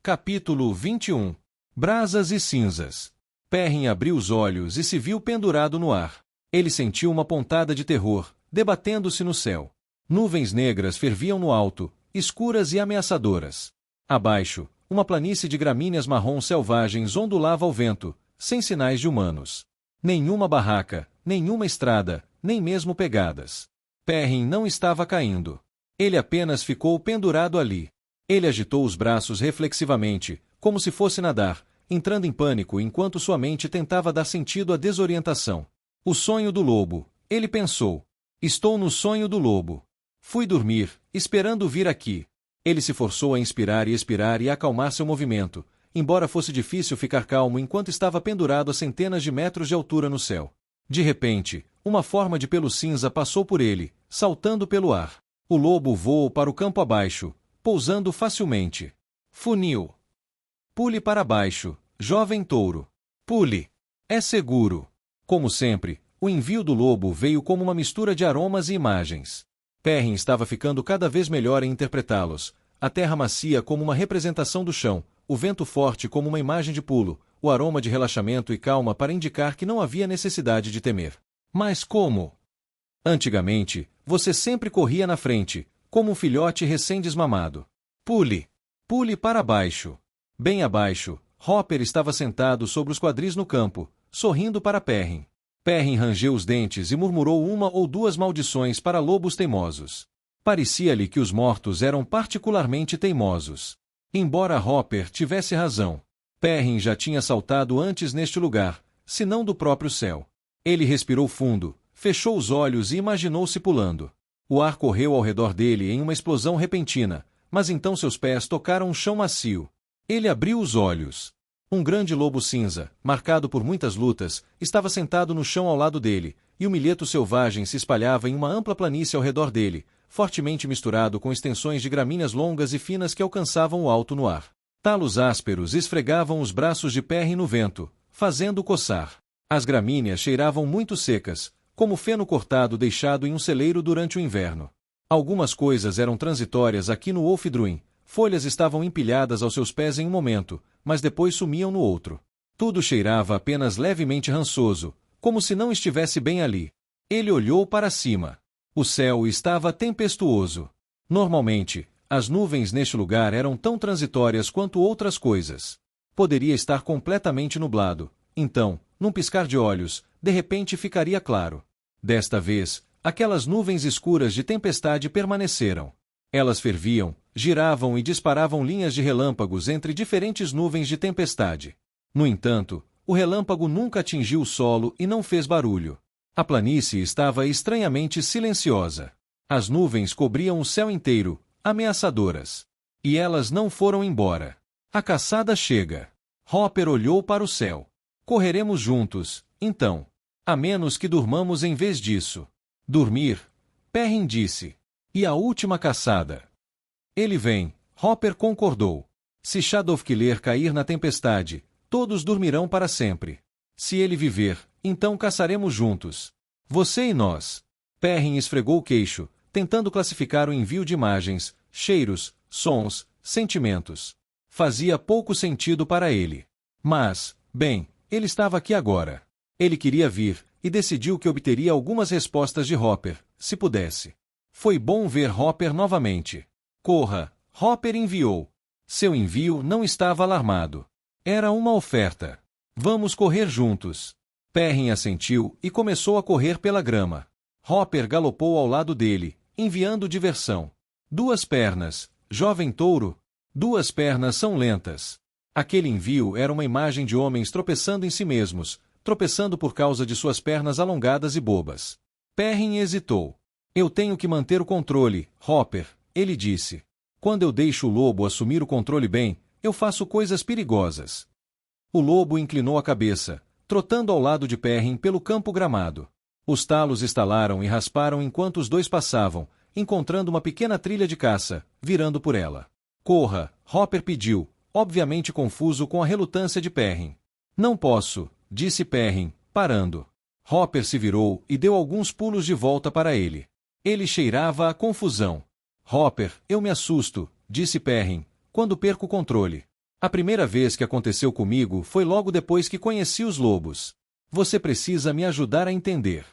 Capítulo 21. Brasas e cinzas. Perrin abriu os olhos e se viu pendurado no ar. Ele sentiu uma pontada de terror, debatendo-se no céu. Nuvens negras ferviam no alto, escuras e ameaçadoras. Abaixo, uma planície de gramíneas marrom selvagens ondulava ao vento, sem sinais de humanos. Nenhuma barraca, nenhuma estrada, nem mesmo pegadas. Perrin não estava caindo. Ele apenas ficou pendurado ali. Ele agitou os braços reflexivamente, como se fosse nadar, entrando em pânico enquanto sua mente tentava dar sentido à desorientação. O sonho do lobo, ele pensou. Estou no sonho do lobo. Fui dormir, esperando vir aqui. Ele se forçou a inspirar e expirar e a acalmar seu movimento, embora fosse difícil ficar calmo enquanto estava pendurado a centenas de metros de altura no céu. De repente, uma forma de pelo cinza passou por ele, saltando pelo ar. O lobo voou para o campo abaixo, pousando facilmente. Funil. Pule para baixo, jovem touro. Pule. É seguro. Como sempre, o envio do lobo veio como uma mistura de aromas e imagens. Perrin estava ficando cada vez melhor em interpretá-los. A terra macia como uma representação do chão, o vento forte como uma imagem de pulo, o aroma de relaxamento e calma para indicar que não havia necessidade de temer. Mas como? Antigamente, você sempre corria na frente, como um filhote recém-desmamado. Pule. Pule para baixo. Bem abaixo, Hopper estava sentado sobre os quadris no campo, sorrindo para Perrin. Perrin rangeu os dentes e murmurou uma ou duas maldições para lobos teimosos. Parecia-lhe que os mortos eram particularmente teimosos. Embora Hopper tivesse razão, Perrin já tinha saltado antes neste lugar, se não do próprio céu. Ele respirou fundo, fechou os olhos e imaginou-se pulando. O ar correu ao redor dele em uma explosão repentina, mas então seus pés tocaram um chão macio. Ele abriu os olhos. Um grande lobo cinza, marcado por muitas lutas, estava sentado no chão ao lado dele, e o milheto selvagem se espalhava em uma ampla planície ao redor dele, fortemente misturado com extensões de gramíneas longas e finas que alcançavam o alto no ar. Talos ásperos esfregavam os braços de Perrin no vento, fazendo-o coçar. As gramíneas cheiravam muito secas, como feno cortado deixado em um celeiro durante o inverno. Algumas coisas eram transitórias aqui no Wolfdruin. Folhas estavam empilhadas aos seus pés em um momento, mas depois sumiam no outro. Tudo cheirava apenas levemente rançoso, como se não estivesse bem ali. Ele olhou para cima. O céu estava tempestuoso. Normalmente, as nuvens neste lugar eram tão transitórias quanto outras coisas. Poderia estar completamente nublado. Então, num piscar de olhos, de repente ficaria claro. Desta vez, aquelas nuvens escuras de tempestade permaneceram. Elas ferviam, giravam e disparavam linhas de relâmpagos entre diferentes nuvens de tempestade. No entanto, o relâmpago nunca atingiu o solo e não fez barulho. A planície estava estranhamente silenciosa. As nuvens cobriam o céu inteiro, ameaçadoras. E elas não foram embora. A caçada chega. Hopper olhou para o céu. Correremos juntos, então. A menos que durmamos em vez disso. Dormir? Perrin disse. E a última caçada? Ele vem, Hopper concordou. Se Shadowkiller cair na tempestade, todos dormirão para sempre. Se ele viver, então caçaremos juntos. Você e nós. Perrin esfregou o queixo, tentando classificar o envio de imagens, cheiros, sons, sentimentos. Fazia pouco sentido para ele. Mas, bem, ele estava aqui agora. Ele queria vir, e decidiu que obteria algumas respostas de Hopper, se pudesse. Foi bom ver Hopper novamente. Corra, Hopper enviou. Seu envio não estava alarmado. Era uma oferta. Vamos correr juntos. Perrin assentiu e começou a correr pela grama. Hopper galopou ao lado dele, enviando diversão. 2 pernas, jovem touro. 2 pernas são lentas. Aquele envio era uma imagem de homens tropeçando em si mesmos, tropeçando por causa de suas pernas alongadas e bobas. Perrin hesitou. Eu tenho que manter o controle, Hopper, ele disse. Quando eu deixo o lobo assumir o controle bem, eu faço coisas perigosas. O lobo inclinou a cabeça, trotando ao lado de Perrin pelo campo gramado. Os talos estalaram e rasparam enquanto os dois passavam, encontrando uma pequena trilha de caça, virando por ela. Corra, Hopper pediu, obviamente confuso com a relutância de Perrin. Não posso, disse Perrin, parando. Hopper se virou e deu alguns pulos de volta para ele. Ele cheirava a confusão. Hopper, eu me assusto, disse Perrin, quando perco o controle. A primeira vez que aconteceu comigo foi logo depois que conheci os lobos. Você precisa me ajudar a entender.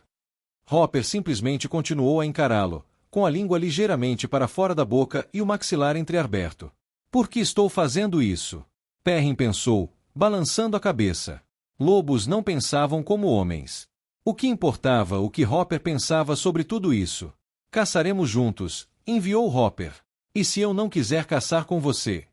Hopper simplesmente continuou a encará-lo, com a língua ligeiramente para fora da boca e o maxilar entreaberto. Por que estou fazendo isso? Perrin pensou, balançando a cabeça. Lobos não pensavam como homens. O que importava o que Hopper pensava sobre tudo isso? Caçaremos juntos, enviou Hopper. E se eu não quiser caçar com você?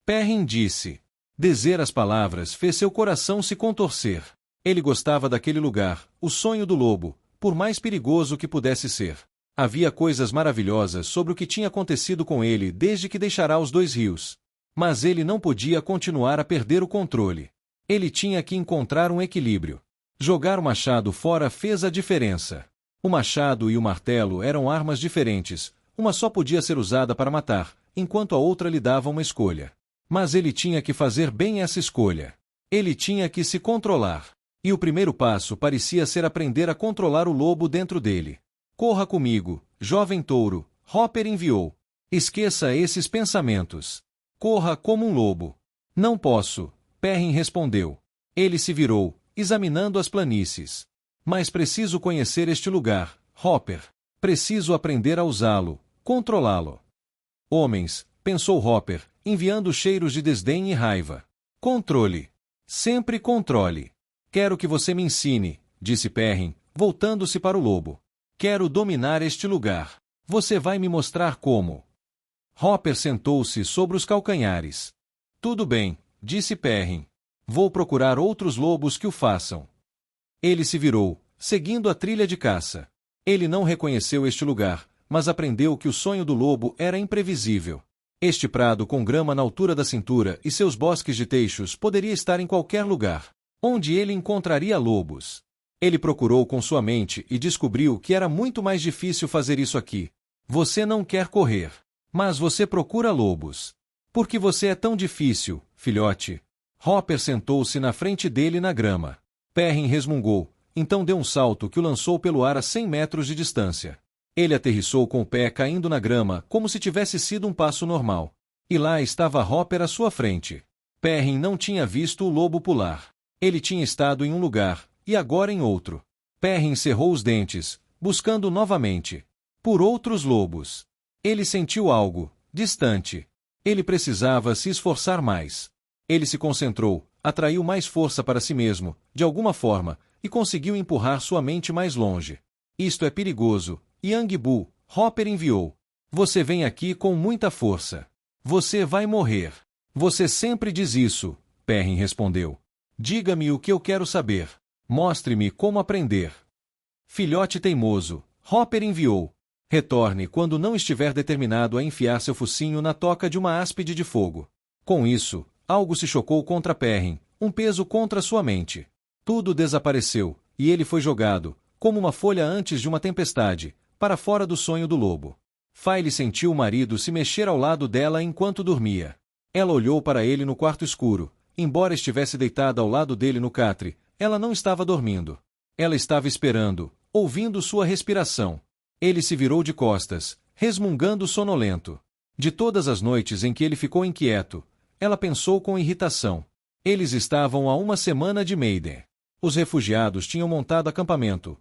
Perrin disse. Dizer as palavras fez seu coração se contorcer. Ele gostava daquele lugar, o sonho do lobo, por mais perigoso que pudesse ser. Havia coisas maravilhosas sobre o que tinha acontecido com ele desde que deixara os 2 rios. Mas ele não podia continuar a perder o controle. Ele tinha que encontrar um equilíbrio. Jogar o machado fora fez a diferença. O machado e o martelo eram armas diferentes, uma só podia ser usada para matar, enquanto a outra lhe dava uma escolha. Mas ele tinha que fazer bem essa escolha. Ele tinha que se controlar. E o primeiro passo parecia ser aprender a controlar o lobo dentro dele. Corra comigo, jovem touro, Hopper enviou. Esqueça esses pensamentos. Corra como um lobo. Não posso, Perrin respondeu. Ele se virou, examinando as planícies. Mas preciso conhecer este lugar, Hopper. Preciso aprender a usá-lo, controlá-lo. Homens, pensou Hopper, enviando cheiros de desdém e raiva. Controle. Sempre controle. Quero que você me ensine, disse Perrin, voltando-se para o lobo. Quero dominar este lugar. Você vai me mostrar como. Hopper sentou-se sobre os calcanhares. Tudo bem, disse Perrin. Vou procurar outros lobos que o façam. Ele se virou, seguindo a trilha de caça. Ele não reconheceu este lugar, mas aprendeu que o sonho do lobo era imprevisível. Este prado com grama na altura da cintura e seus bosques de teixos poderia estar em qualquer lugar, onde ele encontraria lobos. Ele procurou com sua mente e descobriu que era muito mais difícil fazer isso aqui. Você não quer correr, mas você procura lobos. Por que você é tão difícil, filhote? Hopper sentou-se na frente dele na grama. Perrin resmungou, então deu um salto que o lançou pelo ar a 100 metros de distância. Ele aterrissou com o pé caindo na grama como se tivesse sido um passo normal. E lá estava Hopper à sua frente. Perrin não tinha visto o lobo pular. Ele tinha estado em um lugar, e agora em outro. Perrin cerrou os dentes, buscando novamente. Por outros lobos. Ele sentiu algo, distante. Ele precisava se esforçar mais. Ele se concentrou, atraiu mais força para si mesmo, de alguma forma, e conseguiu empurrar sua mente mais longe. Isto é perigoso, Yang-bu, Hopper enviou. Você vem aqui com muita força. Você vai morrer. Você sempre diz isso, Perrin respondeu. Diga-me o que eu quero saber. Mostre-me como aprender. Filhote teimoso, Hopper enviou. Retorne quando não estiver determinado a enfiar seu focinho na toca de uma áspide de fogo. Com isso, algo se chocou contra Perrin, um peso contra sua mente. Tudo desapareceu, e ele foi jogado, como uma folha antes de uma tempestade, para fora do sonho do lobo. Faile sentiu o marido se mexer ao lado dela enquanto dormia. Ela olhou para ele no quarto escuro. Embora estivesse deitada ao lado dele no catre, ela não estava dormindo. Ela estava esperando, ouvindo sua respiração. Ele se virou de costas, resmungando sonolento. De todas as noites em que ele ficou inquieto, ela pensou com irritação. Eles estavam a 1 semana de Maiden. Os refugiados tinham montado acampamento,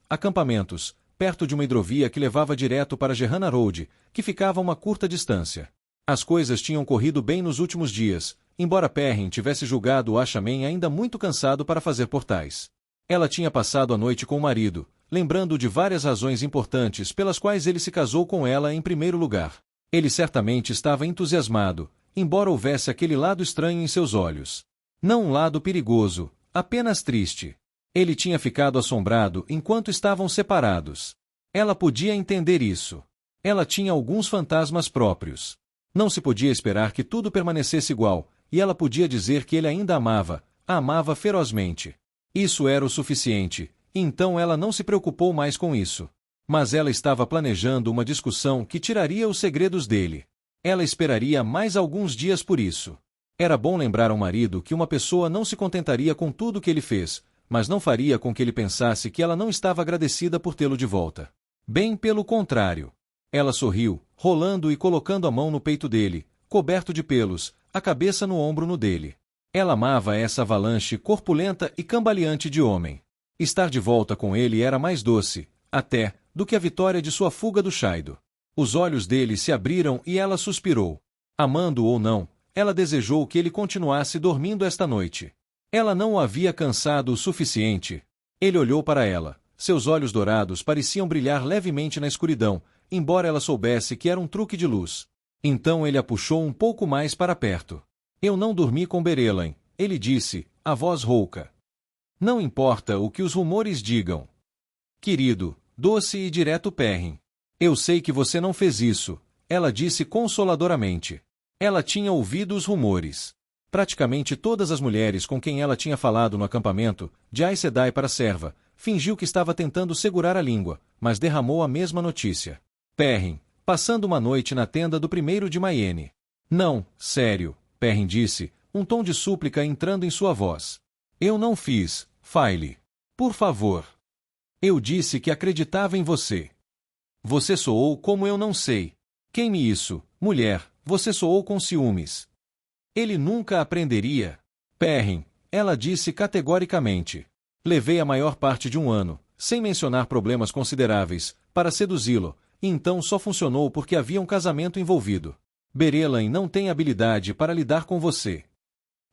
acampamentos, perto de uma hidrovia que levava direto para Gerrana Road, que ficava a uma curta distância. As coisas tinham corrido bem nos últimos dias, embora Perrin tivesse julgado o Ashaman ainda muito cansado para fazer portais. Ela tinha passado a noite com o marido, lembrando de várias razões importantes pelas quais ele se casou com ela em primeiro lugar. Ele certamente estava entusiasmado, embora houvesse aquele lado estranho em seus olhos. Não um lado perigoso, apenas triste. Ele tinha ficado assombrado enquanto estavam separados. Ela podia entender isso. Ela tinha alguns fantasmas próprios. Não se podia esperar que tudo permanecesse igual, e ela podia dizer que ele ainda a amava ferozmente. Isso era o suficiente, e então ela não se preocupou mais com isso. Mas ela estava planejando uma discussão que tiraria os segredos dele. Ela esperaria mais alguns dias por isso. Era bom lembrar ao marido que uma pessoa não se contentaria com tudo que ele fez, mas não faria com que ele pensasse que ela não estava agradecida por tê-lo de volta. Bem pelo contrário. Ela sorriu, rolando e colocando a mão no peito dele, coberto de pelos, a cabeça no ombro no dele. Ela amava essa avalanche corpulenta e cambaleante de homem. Estar de volta com ele era mais doce, até, do que a vitória de sua fuga do Shaido. Os olhos dele se abriram e ela suspirou. Amando ou não, ela desejou que ele continuasse dormindo esta noite. Ela não o havia cansado o suficiente. Ele olhou para ela. Seus olhos dourados pareciam brilhar levemente na escuridão, embora ela soubesse que era um truque de luz. Então ele a puxou um pouco mais para perto. Eu não dormi com Berelain, ele disse, a voz rouca. Não importa o que os rumores digam. Querido, doce e direto Perrin. Eu sei que você não fez isso, ela disse consoladoramente. Ela tinha ouvido os rumores. Praticamente todas as mulheres com quem ela tinha falado no acampamento, de Aes Sedai para Serva, fingiu que estava tentando segurar a língua, mas derramou a mesma notícia. Perrin, passando uma noite na tenda do primeiro de Mayene. Não, sério, Perrin disse, um tom de súplica entrando em sua voz. Eu não fiz, Faile. Por favor. Eu disse que acreditava em você. Você soou como eu não sei. Queime isso, mulher, você soou com ciúmes. Ele nunca aprenderia. Perrin, ela disse categoricamente. Levei a maior parte de um ano, sem mencionar problemas consideráveis, para seduzi-lo, e então só funcionou porque havia um casamento envolvido. Berelain não tem habilidade para lidar com você.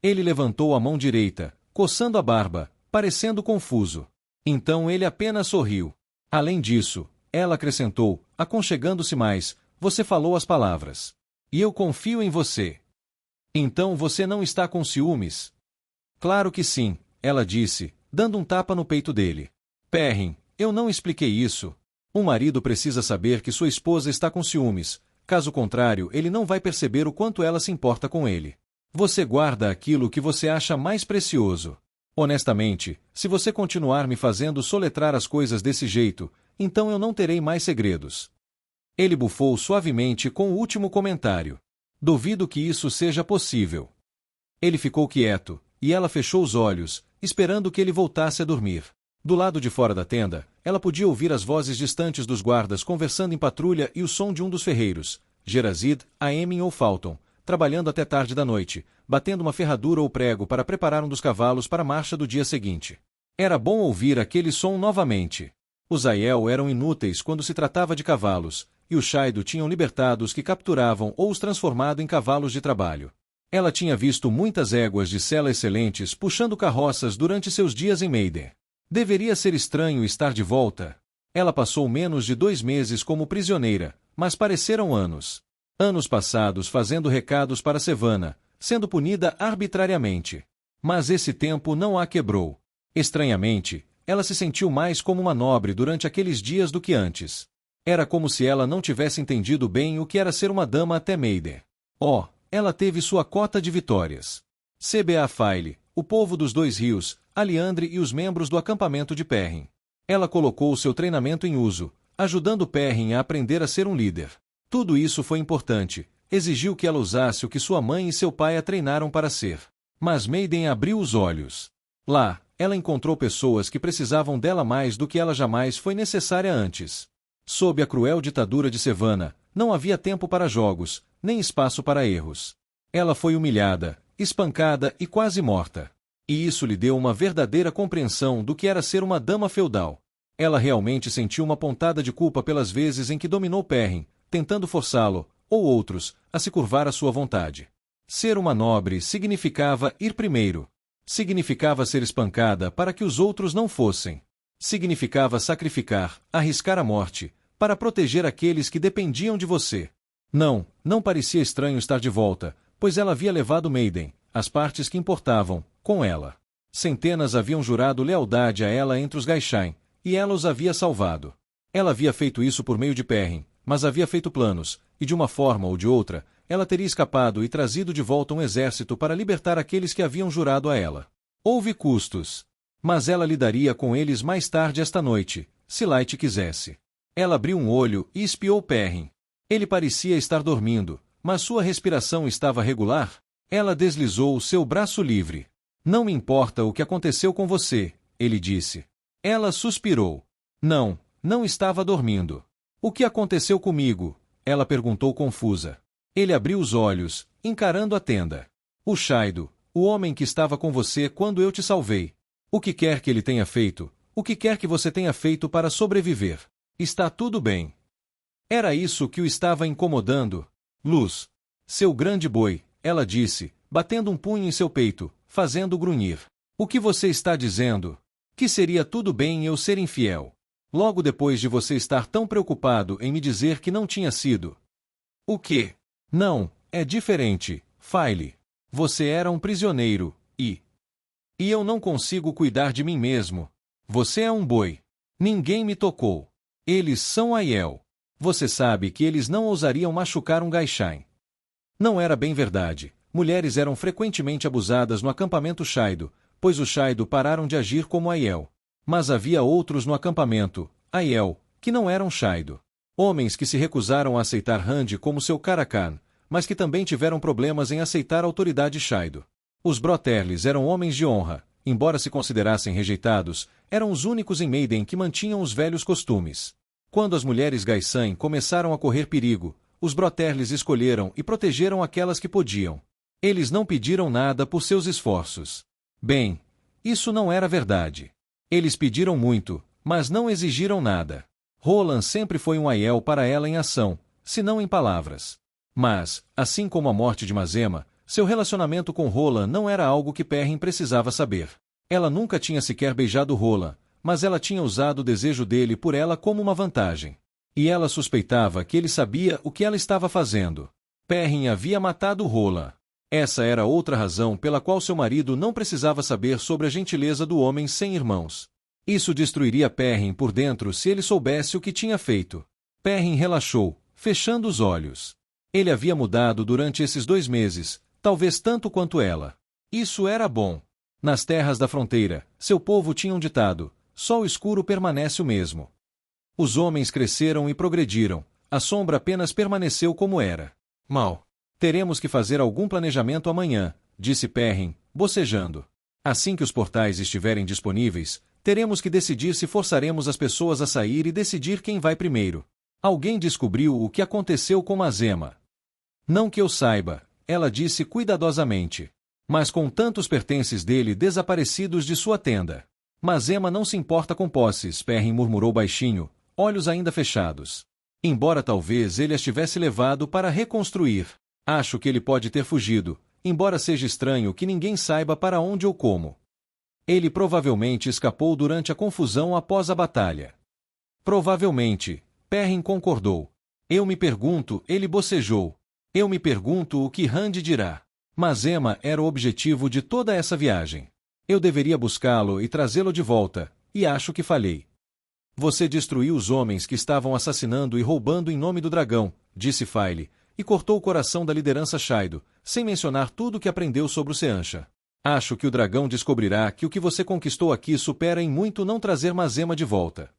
Ele levantou a mão direita, coçando a barba, parecendo confuso. Então ele apenas sorriu. Além disso, ela acrescentou, aconchegando-se mais, você falou as palavras. E eu confio em você. Então você não está com ciúmes? Claro que sim, ela disse, dando um tapa no peito dele. Perrin, eu não expliquei isso. Um marido precisa saber que sua esposa está com ciúmes, caso contrário ele não vai perceber o quanto ela se importa com ele. Você guarda aquilo que você acha mais precioso. Honestamente, se você continuar me fazendo soletrar as coisas desse jeito, então eu não terei mais segredos. Ele bufou suavemente com o último comentário. Duvido que isso seja possível. Ele ficou quieto, e ela fechou os olhos, esperando que ele voltasse a dormir. Do lado de fora da tenda, ela podia ouvir as vozes distantes dos guardas conversando em patrulha e o som de um dos ferreiros, Gerazid, Aemin ou Falton, trabalhando até tarde da noite, batendo uma ferradura ou prego para preparar um dos cavalos para a marcha do dia seguinte. Era bom ouvir aquele som novamente. Os Aiel eram inúteis quando se tratava de cavalos, e os Shaido tinham libertado os que capturavam ou os transformado em cavalos de trabalho. Ela tinha visto muitas éguas de sela excelentes puxando carroças durante seus dias em Meiden. Deveria ser estranho estar de volta. Ela passou menos de 2 meses como prisioneira, mas pareceram anos. Anos passados fazendo recados para Sevanna, sendo punida arbitrariamente. Mas esse tempo não a quebrou. Estranhamente, ela se sentiu mais como uma nobre durante aqueles dias do que antes. Era como se ela não tivesse entendido bem o que era ser uma dama até Meiden. Oh, ela teve sua cota de vitórias. CBA Faile, o povo dos Dois Rios, Aliandre e os membros do acampamento de Perrin. Ela colocou seu treinamento em uso, ajudando Perrin a aprender a ser um líder. Tudo isso foi importante, exigiu que ela usasse o que sua mãe e seu pai a treinaram para ser. Mas Meiden abriu os olhos. Lá, ela encontrou pessoas que precisavam dela mais do que ela jamais foi necessária antes. Sob a cruel ditadura de Sevanna, não havia tempo para jogos, nem espaço para erros. Ela foi humilhada, espancada e quase morta. E isso lhe deu uma verdadeira compreensão do que era ser uma dama feudal. Ela realmente sentiu uma pontada de culpa pelas vezes em que dominou Perrin, tentando forçá-lo, ou outros, a se curvar à sua vontade. Ser uma nobre significava ir primeiro. Significava ser espancada para que os outros não fossem. Significava sacrificar, arriscar a morte, para proteger aqueles que dependiam de você. Não parecia estranho estar de volta, pois ela havia levado Meiden, as partes que importavam, com ela. Centenas haviam jurado lealdade a ela entre os Gaishain, e ela os havia salvado. Ela havia feito isso por meio de Perrin, mas havia feito planos, e de uma forma ou de outra, ela teria escapado e trazido de volta um exército para libertar aqueles que haviam jurado a ela. Houve custos. Mas ela lidaria com eles mais tarde esta noite, se Light quisesse. Ela abriu um olho e espiou Perrin. Ele parecia estar dormindo, mas sua respiração estava regular. Ela deslizou o seu braço livre. Não me importa o que aconteceu com você, ele disse. Ela suspirou. Não estava dormindo. O que aconteceu comigo? Ela perguntou confusa. Ele abriu os olhos, encarando a tenda. O Shaido, o homem que estava com você quando eu te salvei. O que quer que ele tenha feito, o que quer que você tenha feito para sobreviver. Está tudo bem. Era isso que o estava incomodando. Luz. Seu grande boi, ela disse, batendo um punho em seu peito, fazendo grunhir. O que você está dizendo? Que seria tudo bem eu ser infiel. Logo depois de você estar tão preocupado em me dizer que não tinha sido. O quê? Não, é diferente, File. Você era um prisioneiro, e eu não consigo cuidar de mim mesmo. Você é um boi. Ninguém me tocou. Eles são Aiel. Você sabe que eles não ousariam machucar um Gaishain. Não era bem verdade. Mulheres eram frequentemente abusadas no acampamento Shaido, pois os Shaido pararam de agir como Aiel. Mas havia outros no acampamento, Aiel, que não eram Shaido. Homens que se recusaram a aceitar Rand como seu Karakan, mas que também tiveram problemas em aceitar a autoridade Shaido. Os Broterles eram homens de honra, embora se considerassem rejeitados, eram os únicos em Maiden que mantinham os velhos costumes. Quando as mulheres Gaisan começaram a correr perigo, os Broterles escolheram e protegeram aquelas que podiam. Eles não pediram nada por seus esforços. Bem, isso não era verdade. Eles pediram muito, mas não exigiram nada. Roland sempre foi um Aiel para ela em ação, se não em palavras. Mas, assim como a morte de Mazema, seu relacionamento com Roland não era algo que Perrin precisava saber. Ela nunca tinha sequer beijado Roland, mas ela tinha usado o desejo dele por ela como uma vantagem. E ela suspeitava que ele sabia o que ela estava fazendo. Perrin havia matado Roland. Essa era outra razão pela qual seu marido não precisava saber sobre a gentileza do homem sem irmãos. Isso destruiria Perrin por dentro se ele soubesse o que tinha feito. Perrin relaxou, fechando os olhos. Ele havia mudado durante esses 2 meses, talvez tanto quanto ela. Isso era bom. Nas terras da fronteira, seu povo tinha um ditado: só o escuro permanece o mesmo. Os homens cresceram e progrediram, a sombra apenas permaneceu como era. Mal. Teremos que fazer algum planejamento amanhã, disse Perrin, bocejando. Assim que os portais estiverem disponíveis, teremos que decidir se forçaremos as pessoas a sair e decidir quem vai primeiro. Alguém descobriu o que aconteceu com Mazema. Não que eu saiba, ela disse cuidadosamente. Mas com tantos pertences dele desaparecidos de sua tenda. Mazema não se importa com posses, Perrin murmurou baixinho, olhos ainda fechados. Embora talvez ele as tivesse levado para reconstruir. Acho que ele pode ter fugido, embora seja estranho que ninguém saiba para onde ou como. Ele provavelmente escapou durante a confusão após a batalha. Provavelmente, Perrin concordou. Eu me pergunto, ele bocejou. Eu me pergunto o que Rand dirá. Mazema era o objetivo de toda essa viagem. Eu deveria buscá-lo e trazê-lo de volta, e acho que falhei. Você destruiu os homens que estavam assassinando e roubando em nome do dragão, disse File, e cortou o coração da liderança Shaido, sem mencionar tudo que aprendeu sobre o Seansha. Acho que o dragão descobrirá que o que você conquistou aqui supera em muito não trazer Mazema de volta.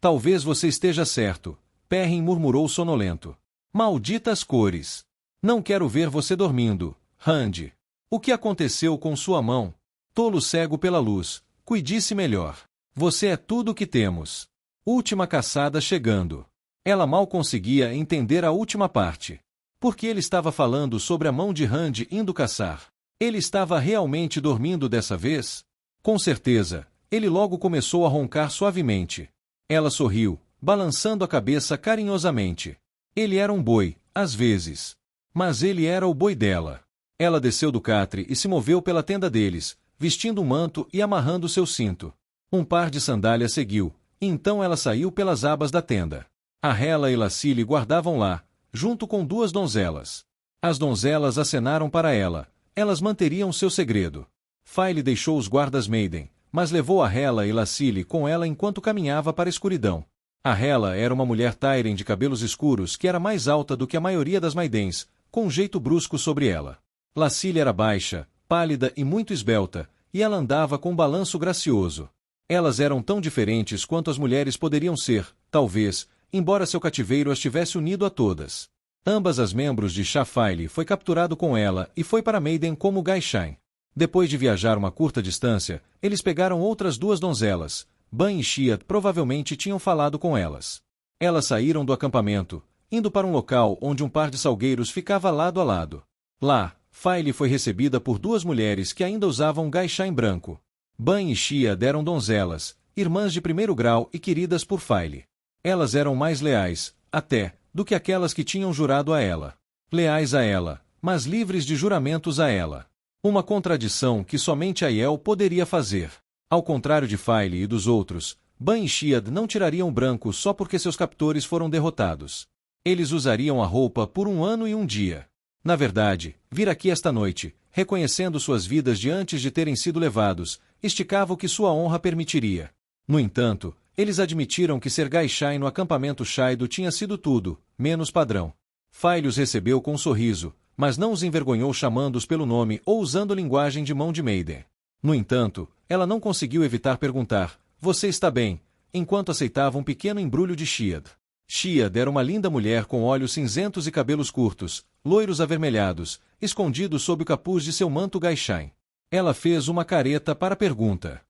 Talvez você esteja certo, Perrin murmurou sonolento. Malditas cores! Não quero ver você dormindo, Rand. O que aconteceu com sua mão? Tolo cego pela luz, cuide-se melhor. Você é tudo o que temos. Última caçada chegando. Ela mal conseguia entender a última parte. Porque ele estava falando sobre a mão de Rand indo caçar. Ele estava realmente dormindo dessa vez? Com certeza, ele logo começou a roncar suavemente. Ela sorriu, balançando a cabeça carinhosamente. Ele era um boi, às vezes. Mas ele era o boi dela. Ela desceu do catre e se moveu pela tenda deles, vestindo um manto e amarrando seu cinto. Um par de sandálias seguiu, e então ela saiu pelas abas da tenda. A Hela e Lacile guardavam lá, junto com 2 donzelas. As donzelas acenaram para ela. Elas manteriam seu segredo. File deixou os guardas Maiden, mas levou a Hela e Lacile com ela enquanto caminhava para a escuridão. A Hela era uma mulher Tairen de cabelos escuros que era mais alta do que a maioria das Maidens, com um jeito brusco sobre ela. Lacile era baixa, pálida e muito esbelta, e ela andava com um balanço gracioso. Elas eram tão diferentes quanto as mulheres poderiam ser, talvez, embora seu cativeiro as tivesse unido a todas. Ambas as membros de Shafile foi capturado com ela e foi para Maiden como Gaishain. Depois de viajar uma curta distância, eles pegaram outras 2 donzelas. Ban e Shia provavelmente tinham falado com elas. Elas saíram do acampamento, indo para um local onde um par de salgueiros ficava lado a lado. Lá, Faile foi recebida por duas mulheres que ainda usavam gaishain branco. Ban e Xia eram donzelas, irmãs de primeiro grau e queridas por Faile. Elas eram mais leais, até, do que aquelas que tinham jurado a ela. Leais a ela, mas livres de juramentos a ela. Uma contradição que somente Aiel poderia fazer. Ao contrário de Faile e dos outros, Ban e Xia não tirariam o branco só porque seus captores foram derrotados. Eles usariam a roupa por 1 ano e 1 dia. Na verdade, vir aqui esta noite, reconhecendo suas vidas de antes de terem sido levados, esticava o que sua honra permitiria. No entanto, eles admitiram que ser gaishain no acampamento Shaido tinha sido tudo, menos padrão. Faile os recebeu com um sorriso, mas não os envergonhou chamando-os pelo nome ou usando linguagem de mão de Maiden. No entanto, ela não conseguiu evitar perguntar, "Você está bem?", enquanto aceitava um pequeno embrulho de Shiad. Shiad era uma linda mulher com olhos cinzentos e cabelos curtos, loiros avermelhados, escondidos sob o capuz de seu manto gaishain. Ela fez uma careta para a pergunta.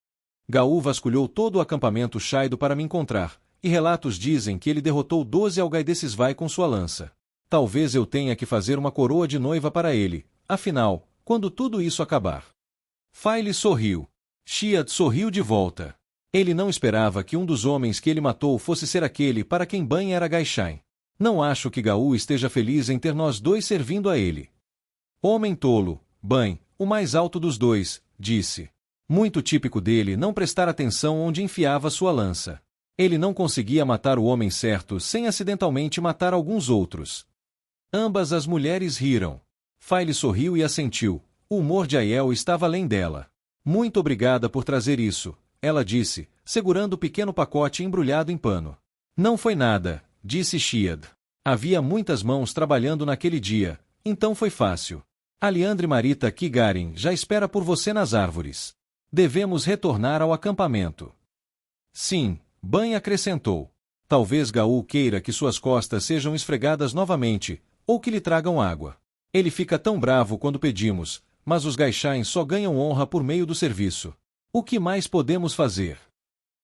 Gaú vasculhou todo o acampamento Shaido para me encontrar, e relatos dizem que ele derrotou 12 Algaidesisvai com sua lança. Talvez eu tenha que fazer uma coroa de noiva para ele, afinal, quando tudo isso acabar. Faile sorriu. Shiad sorriu de volta. Ele não esperava que um dos homens que ele matou fosse ser aquele para quem Ban era gaishain. Não acho que Gaú esteja feliz em ter nós dois servindo a ele. Homem tolo, Ban, o mais alto dos dois, disse. Muito típico dele não prestar atenção onde enfiava sua lança. Ele não conseguia matar o homem certo sem acidentalmente matar alguns outros. Ambas as mulheres riram. Faile sorriu e assentiu. O humor de Aiel estava além dela. Muito obrigada por trazer isso, ela disse, segurando o pequeno pacote embrulhado em pano. Não foi nada, disse Shiad. Havia muitas mãos trabalhando naquele dia, então foi fácil. Aliandre Marita Kigarin já espera por você nas árvores. Devemos retornar ao acampamento. Sim, Ban acrescentou. Talvez Gaú queira que suas costas sejam esfregadas novamente, ou que lhe tragam água. Ele fica tão bravo quando pedimos, mas os gaishains só ganham honra por meio do serviço. O que mais podemos fazer?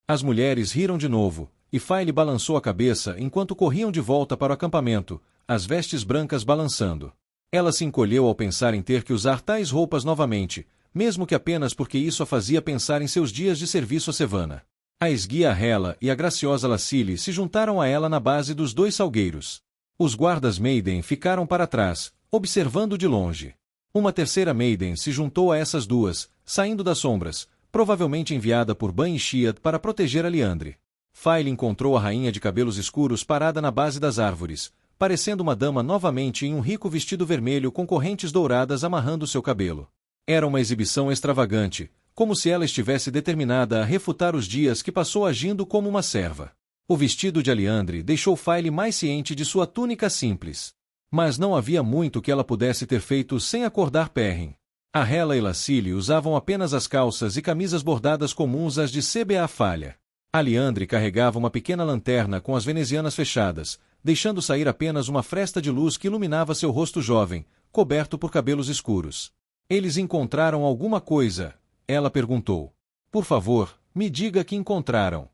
As mulheres riram de novo, e Faile balançou a cabeça enquanto corriam de volta para o acampamento, as vestes brancas balançando. Ela se encolheu ao pensar em ter que usar tais roupas novamente, mesmo que apenas porque isso a fazia pensar em seus dias de serviço a Sevana. A esguia Hela e a graciosa Lacile se juntaram a ela na base dos 2 salgueiros. Os guardas Maiden ficaram para trás, observando de longe. Uma terceira Maiden se juntou a essas duas, saindo das sombras, provavelmente enviada por Ban e Shiad para proteger Aliandre. Faile encontrou a rainha de cabelos escuros parada na base das árvores, parecendo uma dama novamente em um rico vestido vermelho com correntes douradas amarrando seu cabelo. Era uma exibição extravagante, como se ela estivesse determinada a refutar os dias que passou agindo como uma serva. O vestido de Aliandre deixou Faile mais ciente de sua túnica simples. Mas não havia muito que ela pudesse ter feito sem acordar Perrin. A Hela e Lacile usavam apenas as calças e camisas bordadas comuns às de CBA Falha. Aliandre carregava uma pequena lanterna com as venezianas fechadas, deixando sair apenas uma fresta de luz que iluminava seu rosto jovem, coberto por cabelos escuros. Eles encontraram alguma coisa? Ela perguntou. Por favor, me diga que encontraram.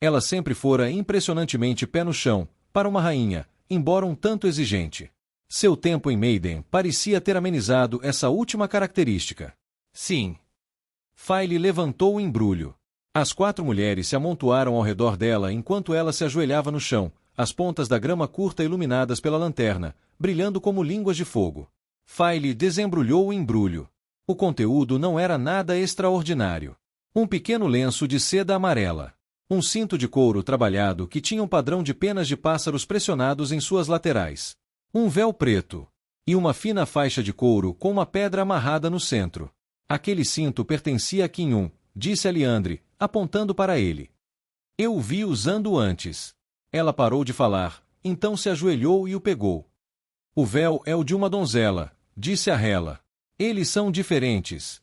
Ela sempre fora impressionantemente pé no chão, para uma rainha, embora um tanto exigente. Seu tempo em Maiden parecia ter amenizado essa última característica. Sim. Faile levantou o embrulho. As 4 mulheres se amontoaram ao redor dela enquanto ela se ajoelhava no chão, as pontas da grama curta iluminadas pela lanterna, brilhando como línguas de fogo. Faile desembrulhou o embrulho. O conteúdo não era nada extraordinário. Um pequeno lenço de seda amarela. Um cinto de couro trabalhado que tinha um padrão de penas de pássaros pressionados em suas laterais. Um véu preto. E uma fina faixa de couro com uma pedra amarrada no centro. Aquele cinto pertencia a Kinhun, disse Aliandre, apontando para ele. Eu o vi usando antes. Ela parou de falar, então se ajoelhou e o pegou. O véu é o de uma donzela, disse a Hela. Eles são diferentes.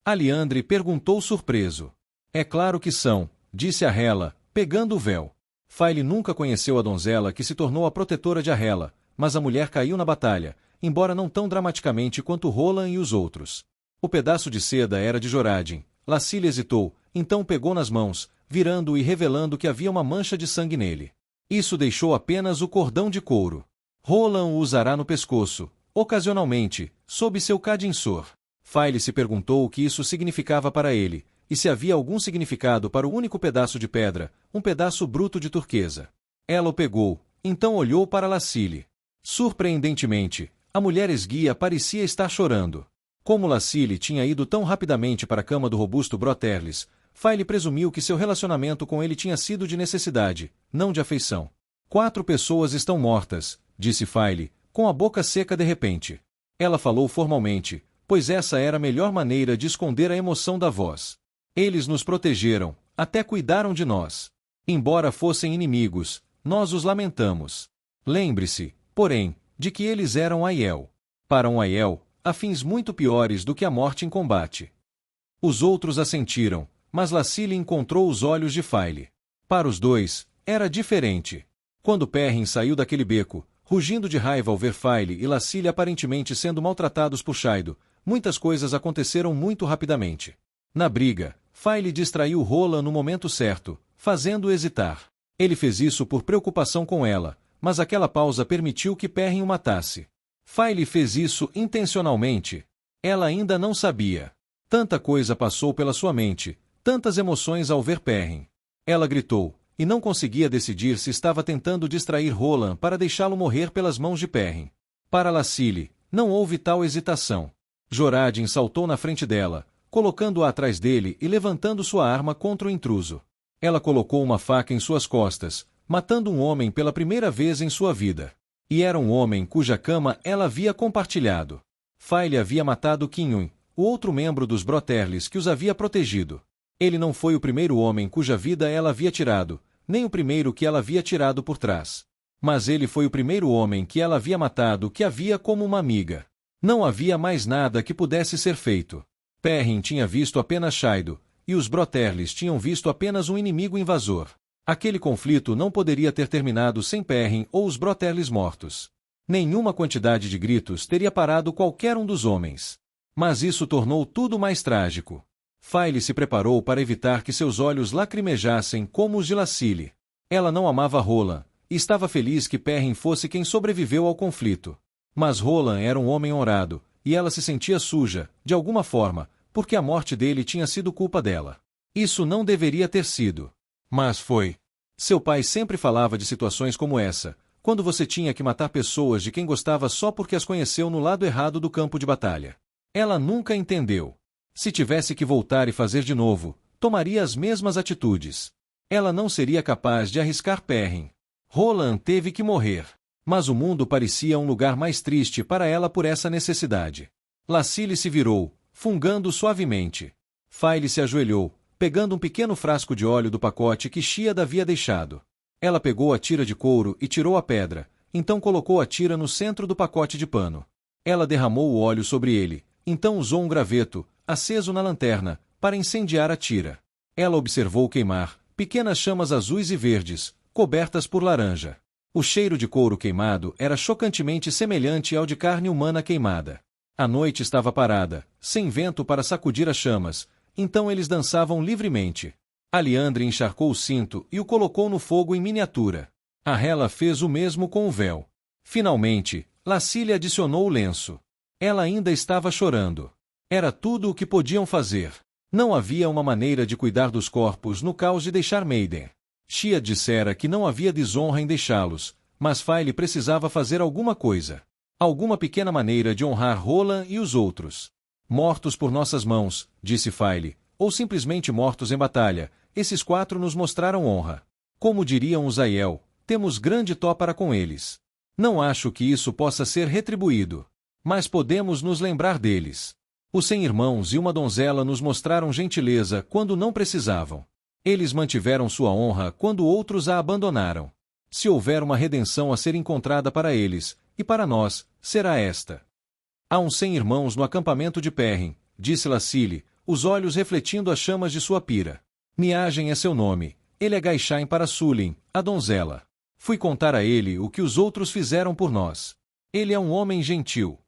Aliandre perguntou surpreso. É claro que são, disse a Hela, pegando o véu. Faile nunca conheceu a donzela que se tornou a protetora de Hela, mas a mulher caiu na batalha, embora não tão dramaticamente quanto Roland e os outros. O pedaço de seda era de Joradin. Lacile hesitou, então pegou nas mãos, virando-o e revelando que havia uma mancha de sangue nele. Isso deixou apenas o cordão de couro. Roland o usará no pescoço, ocasionalmente, sob seu cadinsor. File se perguntou o que isso significava para ele, e se havia algum significado para o único pedaço de pedra, um pedaço bruto de turquesa. Ela o pegou, então olhou para Lacile. Surpreendentemente, a mulher esguia parecia estar chorando. Como Lacile tinha ido tão rapidamente para a cama do robusto Broterlis, File presumiu que seu relacionamento com ele tinha sido de necessidade, não de afeição. 4 pessoas estão mortas, disse File, com a boca seca de repente. Ela falou formalmente, pois essa era a melhor maneira de esconder a emoção da voz. Eles nos protegeram, até cuidaram de nós. Embora fossem inimigos, nós os lamentamos. Lembre-se, porém, de que eles eram Aiel. Para um Aiel, há fins muito piores do que a morte em combate. Os outros assentiram, mas Lacile encontrou os olhos de File. Para os dois, era diferente. Quando Perrin saiu daquele beco, rugindo de raiva ao ver File e Lacile aparentemente sendo maltratados por Shaido, muitas coisas aconteceram muito rapidamente. Na briga, File distraiu Roland no momento certo, fazendo-o hesitar. Ele fez isso por preocupação com ela, mas aquela pausa permitiu que Perrin o matasse. File fez isso intencionalmente. Ela ainda não sabia. Tanta coisa passou pela sua mente, tantas emoções ao ver Perrin. Ela gritou, e não conseguia decidir se estava tentando distrair Roland para deixá-lo morrer pelas mãos de Perrin. Para Lacile, não houve tal hesitação. Joradin saltou na frente dela, colocando-a atrás dele e levantando sua arma contra o intruso. Ela colocou uma faca em suas costas, matando um homem pela primeira vez em sua vida. E era um homem cuja cama ela havia compartilhado. File havia matado Kinhun, o outro membro dos Broterlis que os havia protegido. Ele não foi o primeiro homem cuja vida ela havia tirado, nem o primeiro que ela havia tirado por trás. Mas ele foi o primeiro homem que ela havia matado que havia como uma amiga. Não havia mais nada que pudesse ser feito. Perrin tinha visto apenas Shaido, e os Broterlis tinham visto apenas um inimigo invasor. Aquele conflito não poderia ter terminado sem Perrin ou os Broterlis mortos. Nenhuma quantidade de gritos teria parado qualquer um dos homens. Mas isso tornou tudo mais trágico. File se preparou para evitar que seus olhos lacrimejassem como os de Lacile. Ela não amava Roland, e estava feliz que Perrin fosse quem sobreviveu ao conflito. Mas Roland era um homem honrado, e ela se sentia suja, de alguma forma, porque a morte dele tinha sido culpa dela. Isso não deveria ter sido. Mas foi. Seu pai sempre falava de situações como essa, quando você tinha que matar pessoas de quem gostava só porque as conheceu no lado errado do campo de batalha. Ela nunca entendeu. Se tivesse que voltar e fazer de novo, tomaria as mesmas atitudes. Ela não seria capaz de arriscar Perrin. Roland teve que morrer. Mas o mundo parecia um lugar mais triste para ela por essa necessidade. Lacile se virou, fungando suavemente. File se ajoelhou, pegando um pequeno frasco de óleo do pacote que Shiad havia deixado. Ela pegou a tira de couro e tirou a pedra, então colocou a tira no centro do pacote de pano. Ela derramou o óleo sobre ele, então usou um graveto, aceso na lanterna, para incendiar a tira. Ela observou queimar, pequenas chamas azuis e verdes, cobertas por laranja. O cheiro de couro queimado era chocantemente semelhante ao de carne humana queimada. A noite estava parada, sem vento para sacudir as chamas, então eles dançavam livremente. Aliandre encharcou o cinto e o colocou no fogo em miniatura. A Hela fez o mesmo com o véu. Finalmente, Lacile adicionou o lenço. Ela ainda estava chorando. Era tudo o que podiam fazer. Não havia uma maneira de cuidar dos corpos no caos de deixar Maiden. Shiad dissera que não havia desonra em deixá-los, mas File precisava fazer alguma coisa. Alguma pequena maneira de honrar Roland e os outros. Mortos por nossas mãos, disse File, ou simplesmente mortos em batalha, esses 4 nos mostraram honra. Como diriam os Aiel, temos grande tó para com eles. Não acho que isso possa ser retribuído. Mas podemos nos lembrar deles. Os 100 irmãos e uma donzela nos mostraram gentileza quando não precisavam. Eles mantiveram sua honra quando outros a abandonaram. Se houver uma redenção a ser encontrada para eles, e para nós, será esta. Há uns 100 irmãos no acampamento de Perrin, disse Lacile, os olhos refletindo as chamas de sua pira. Niagen é seu nome, ele é Gaishain para Sulin, a donzela. Fui contar a ele o que os outros fizeram por nós. Ele é um homem gentil.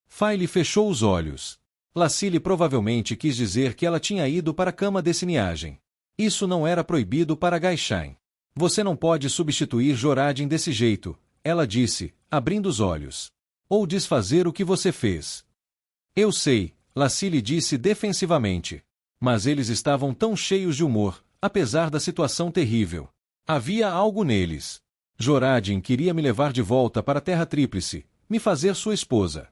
File fechou os olhos. Lacile provavelmente quis dizer que ela tinha ido para a cama desse Niagen. Isso não era proibido para Gaishain. Você não pode substituir Joradin desse jeito, ela disse, abrindo os olhos. Ou desfazer o que você fez. Eu sei, Lacille disse defensivamente. Mas eles estavam tão cheios de humor, apesar da situação terrível. Havia algo neles. Joradin queria me levar de volta para a Terra Tríplice, me fazer sua esposa.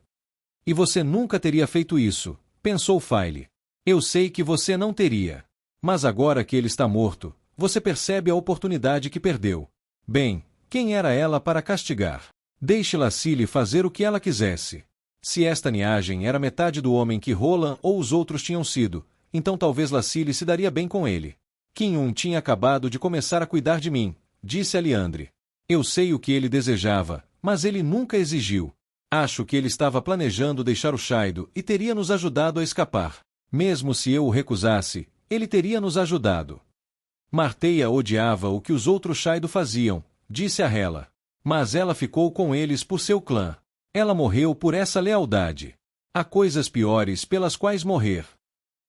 E você nunca teria feito isso, pensou File. Eu sei que você não teria. Mas agora que ele está morto, você percebe a oportunidade que perdeu. Bem, quem era ela para castigar? Deixe Lacille fazer o que ela quisesse. Se esta Niagen era metade do homem que Roland ou os outros tinham sido, então talvez Lacille se daria bem com ele. Kim-un tinha acabado de começar a cuidar de mim, disse a Liandre. Eu sei o que ele desejava, mas ele nunca exigiu. Acho que ele estava planejando deixar o Shaido e teria nos ajudado a escapar. Mesmo se eu o recusasse, ele teria nos ajudado. Marteia odiava o que os outros Shaido faziam, disse a Hela. Mas ela ficou com eles por seu clã. Ela morreu por essa lealdade. Há coisas piores pelas quais morrer.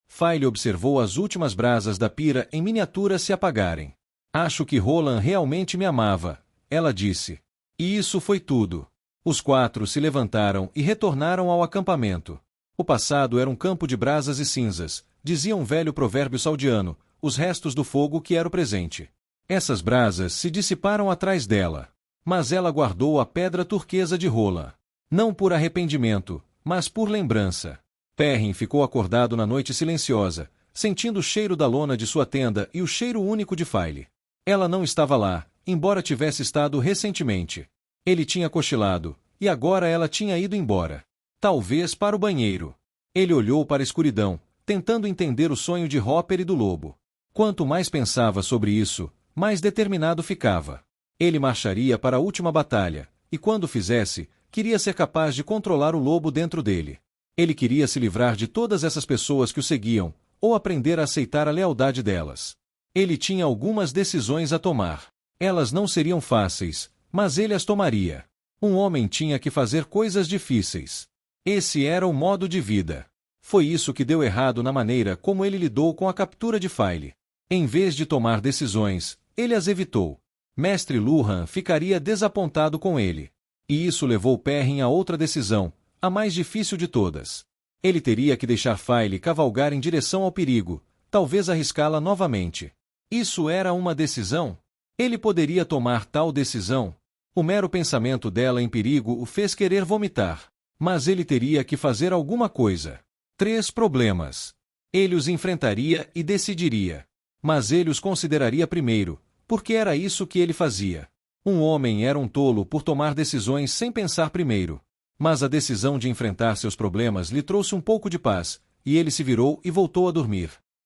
File observou as últimas brasas da pira em miniatura se apagarem. Acho que Roland realmente me amava, ela disse. E isso foi tudo. Os quatro se levantaram e retornaram ao acampamento. O passado era um campo de brasas e cinzas, dizia um velho provérbio saudiano, os restos do fogo que era o presente. Essas brasas se dissiparam atrás dela. Mas ela guardou a pedra turquesa de Roland. Não por arrependimento, mas por lembrança. Perrin ficou acordado na noite silenciosa, sentindo o cheiro da lona de sua tenda e o cheiro único de File. Ela não estava lá, embora tivesse estado recentemente. Ele tinha cochilado, e agora ela tinha ido embora. Talvez para o banheiro. Ele olhou para a escuridão, tentando entender o sonho de Hopper e do lobo. Quanto mais pensava sobre isso, mais determinado ficava. Ele marcharia para a última batalha, e quando fizesse, queria ser capaz de controlar o lobo dentro dele. Ele queria se livrar de todas essas pessoas que o seguiam, ou aprender a aceitar a lealdade delas. Ele tinha algumas decisões a tomar. Elas não seriam fáceis, mas ele as tomaria. Um homem tinha que fazer coisas difíceis. Esse era o modo de vida. Foi isso que deu errado na maneira como ele lidou com a captura de File. Em vez de tomar decisões, ele as evitou. Mestre Luhan ficaria desapontado com ele. E isso levou Perrin a outra decisão, a mais difícil de todas. Ele teria que deixar File cavalgar em direção ao perigo, talvez arriscá-la novamente. Isso era uma decisão? Ele poderia tomar tal decisão? O mero pensamento dela em perigo o fez querer vomitar. Mas ele teria que fazer alguma coisa. 3 problemas. Ele os enfrentaria e decidiria. Mas ele os consideraria primeiro, porque era isso que ele fazia. Um homem era um tolo por tomar decisões sem pensar primeiro. Mas a decisão de enfrentar seus problemas lhe trouxe um pouco de paz, e ele se virou e voltou a dormir.